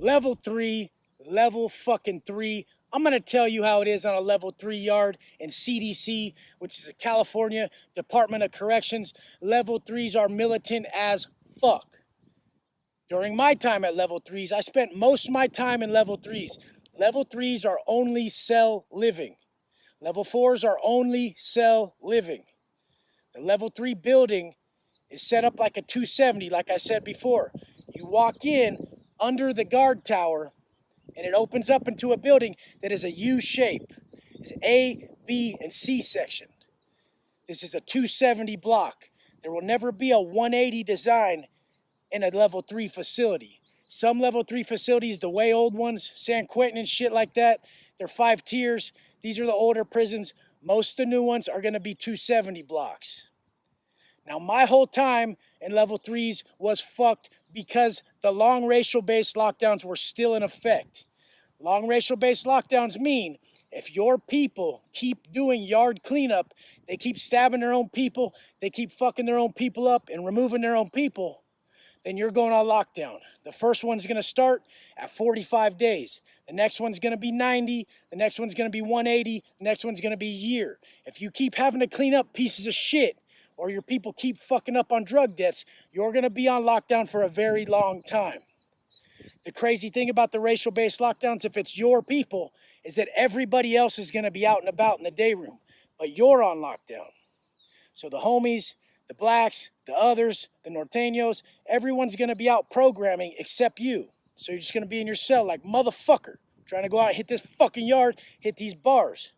Level 3, level fucking 3. I'm going to tell you how it is on a level 3 yard in CDC, which is the California Department of Corrections. Level 3s are militant as fuck. During my time at level 3s, I spent most of my time in level 3s. Level 3s are only cell living. Level 4s are only cell living. The level 3 building is set up like a 270, like I said before. You walk in under the guard tower, and it opens up into a building that is a U shape. It's A, B, and C section. This is a 270 block. There will never be a 180 design in a level 3 facility. Some level 3 facilities, the way old ones, San Quentin and shit like that, they're 5 tiers. These are the older prisons. Most of the new ones are going to be 270 blocks. Now, my whole time in level 3s was fucked because the long racial-based lockdowns were still in effect. Long racial-based lockdowns mean if your people keep doing yard cleanup, they keep stabbing their own people, they keep fucking their own people up and removing their own people, then you're going on lockdown. The first one's going to start at 45 days. The next one's going to be 90. The next one's going to be 180. The next one's going to be a year. If you keep having to clean up pieces of shit, or your people keep fucking up on drug debts, you're going to be on lockdown for a very long time. The crazy thing about the racial-based lockdowns, if it's your people, is that everybody else is going to be out and about in the day room, but you're on lockdown. So the homies, the blacks, the others, the norteños, everyone's going to be out programming except you. So you're just going to be in your cell like, motherfucker, trying to go out and hit this fucking yard, hit these bars.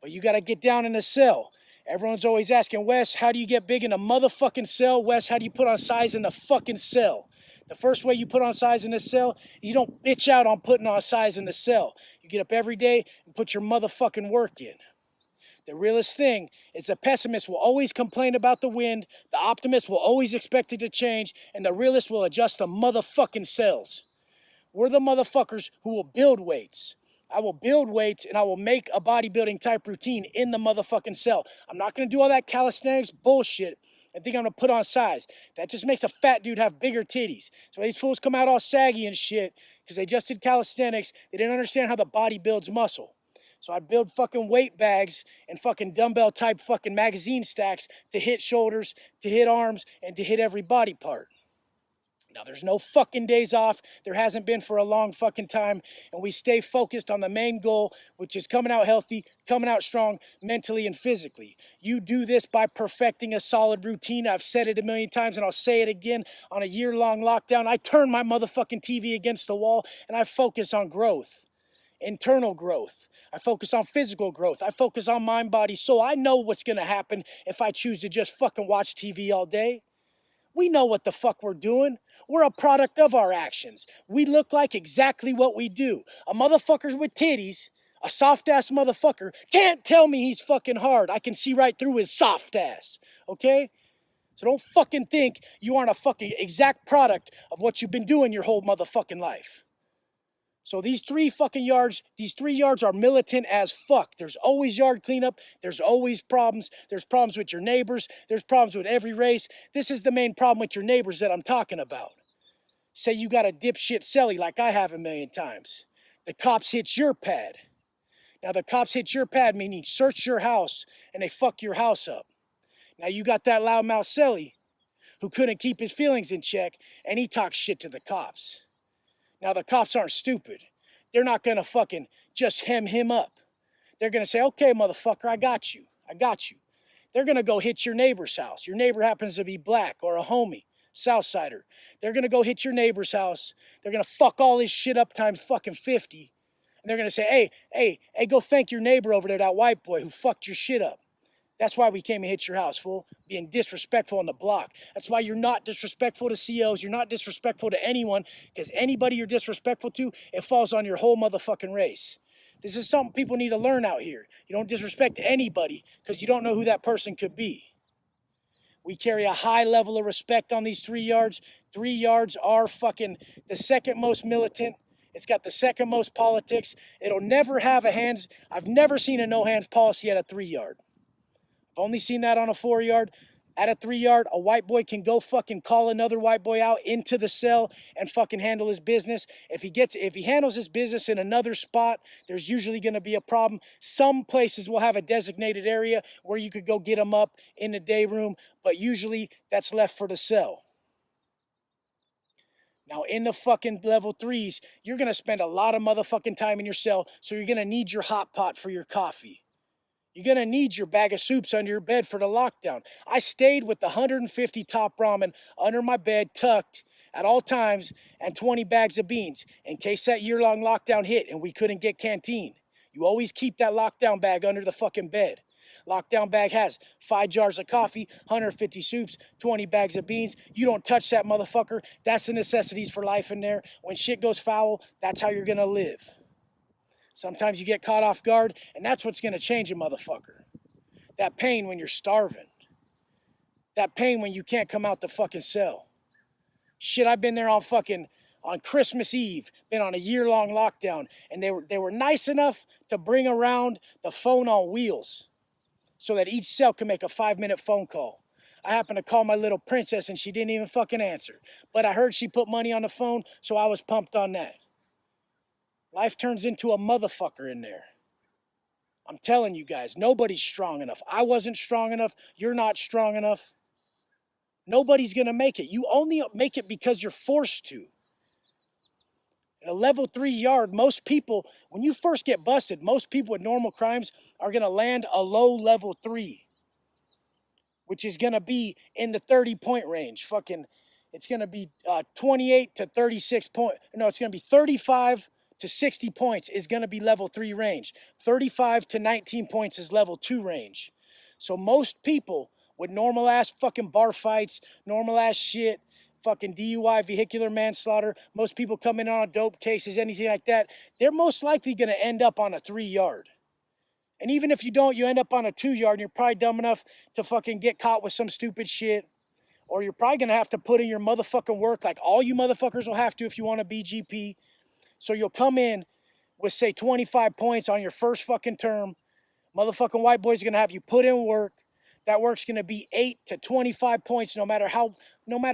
But you got to get down in the cell. Everyone's always asking, Wes, how do you get big in a motherfucking cell? Wes, how do you put on size in a fucking cell? The first way you put on size in a cell, you don't bitch out on putting on size in the cell. You get up every day and put your motherfucking work in. The realest thing is the pessimist will always complain about the wind, the optimist will always expect it to change, and the realist will adjust the motherfucking cells. We're the motherfuckers who will build weights. I will build weights and I will make a bodybuilding type routine in the motherfucking cell. I'm not going to do all that calisthenics bullshit and think I'm going to put on size. That just makes a fat dude have bigger titties. So these fools come out all saggy and shit because they just did calisthenics. They didn't understand how the body builds muscle. So I'd build fucking weight bags and fucking dumbbell type fucking magazine stacks to hit shoulders, to hit arms, and to hit every body part. Now, there's no fucking days off. There hasn't been for a long fucking time. And we stay focused on the main goal, which is coming out healthy, coming out strong, mentally and physically. You do this by perfecting a solid routine. I've said it a million times and I'll say it again. On a year-long lockdown, I turn my motherfucking TV against the wall and I focus on growth, internal growth. I focus on physical growth. I focus on mind, body, soul. I know what's going to happen if I choose to just fucking watch TV all day. We know what the fuck we're doing. We're a product of our actions. We look like exactly what we do. A motherfucker with titties, a soft ass motherfucker, can't tell me he's fucking hard. I can see right through his soft ass, okay? So don't fucking think you aren't a fucking exact product of what you've been doing your whole motherfucking life. So these 3 yards are militant as fuck. There's always yard cleanup. There's always problems. There's problems with your neighbors. There's problems with every race. This is the main problem with your neighbors that I'm talking about. Say you got a dipshit celly like I have a million times. The cops hit your pad. Now the cops hit your pad meaning search your house and they fuck your house up. Now you got that loudmouth celly who couldn't keep his feelings in check and he talks shit to the cops. Now, the cops aren't stupid. They're not going to fucking just hem him up. They're going to say, okay, motherfucker, I got you. I got you. They're going to go hit your neighbor's house. Your neighbor happens to be black or a homie, Southsider. They're going to go hit your neighbor's house. They're going to fuck all his shit up times fucking 50. And they're going to say, hey, go thank your neighbor over there, that white boy who fucked your shit up. That's why we came and hit your house, fool. Being disrespectful on the block. That's why you're not disrespectful to COs. You're not disrespectful to anyone. Because anybody you're disrespectful to, it falls on your whole motherfucking race. This is something people need to learn out here. You don't disrespect anybody because you don't know who that person could be. We carry a high level of respect on these 3 yards. 3 yards are fucking the second most militant. It's got the second most politics. It'll never have a hands. I've never seen a no hands policy at a 3 yard. I've only seen that on a 4 yard. At a 3 yard, a white boy can go fucking call another white boy out into the cell and fucking handle his business. If he handles his business in another spot, there's usually going to be a problem. Some places will have a designated area where you could go get him up in the day room, but usually that's left for the cell. Now, in the fucking level 3s, you're going to spend a lot of motherfucking time in your cell, so you're going to need your hot pot for your coffee. You're going to need your bag of soups under your bed for the lockdown. I stayed with the 150 top ramen under my bed, tucked at all times, and 20 bags of beans in case that year-long lockdown hit and we couldn't get canteen. You always keep that lockdown bag under the fucking bed. Lockdown bag has 5 jars of coffee, 150 soups, 20 bags of beans. You don't touch that motherfucker. That's the necessities for life in there. When shit goes foul, that's how you're going to live. Sometimes you get caught off guard, and that's what's going to change a motherfucker. That pain when you're starving. That pain when you can't come out the fucking cell. Shit, I've been there on Christmas Eve, been on a year-long lockdown, and they were nice enough to bring around the phone on wheels so that each cell can make a 5-minute phone call. I happened to call my little princess, and she didn't even fucking answer. But I heard she put money on the phone, so I was pumped on that. Life turns into a motherfucker in there. I'm telling you guys, nobody's strong enough. I wasn't strong enough. You're not strong enough. Nobody's going to make it. You only make it because you're forced to. In a level 3 yard, most people, when you first get busted, most people with normal crimes are going to land a low level 3, which is going to be in the 30-point range. It's going to be 28 to 36 point. No, it's going to be 35 to 60 points is going to be level 3 range. 35 to 19 points is level 2 range. So most people with normal ass fucking bar fights, normal ass shit, fucking DUI, vehicular manslaughter, most people coming on dope cases, anything like that, they're most likely going to end up on a 3 yard. And even if you don't, you end up on a 2 yard and you're probably dumb enough to fucking get caught with some stupid shit. Or you're probably going to have to put in your motherfucking work like all you motherfuckers will have to if you want to be GP. So you'll come in with, say, 25 points on your first fucking term. Motherfucking white boys are going to have you put in work. That work's going to be 8 to 25 points no matter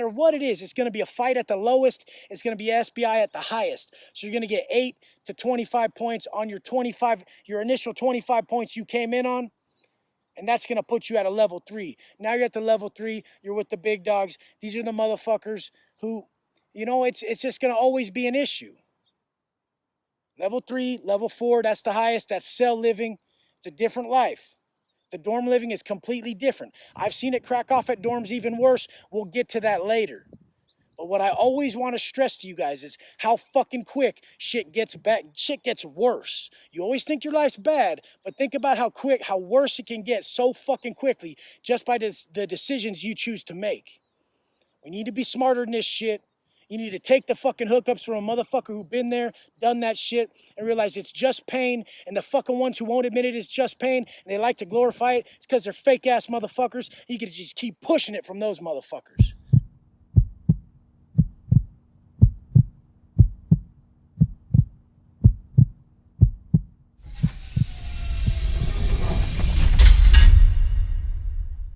what it is. It's going to be a fight at the lowest. It's going to be SBI at the highest. So you're going to get 8 to 25 points on your initial 25 points you came in on. And that's going to put you at a level 3. Now you're at the level 3. You're with the big dogs. These are the motherfuckers who, it's just going to always be an issue. Level 3, level 4, that's the highest. That's cell living. It's a different life. The dorm living is completely different. I've seen it crack off at dorms even worse. We'll get to that later. But what I always want to stress to you guys is how fucking quick shit gets worse. You always think your life's bad, but think about how worse it can get so fucking quickly just by the decisions you choose to make. We need to be smarter than this shit. You need to take the fucking hookups from a motherfucker who been there, done that shit, and realize it's just pain. And the fucking ones who won't admit it is just pain, and they like to glorify it, it's because they're fake ass motherfuckers. You could just keep pushing it from those motherfuckers.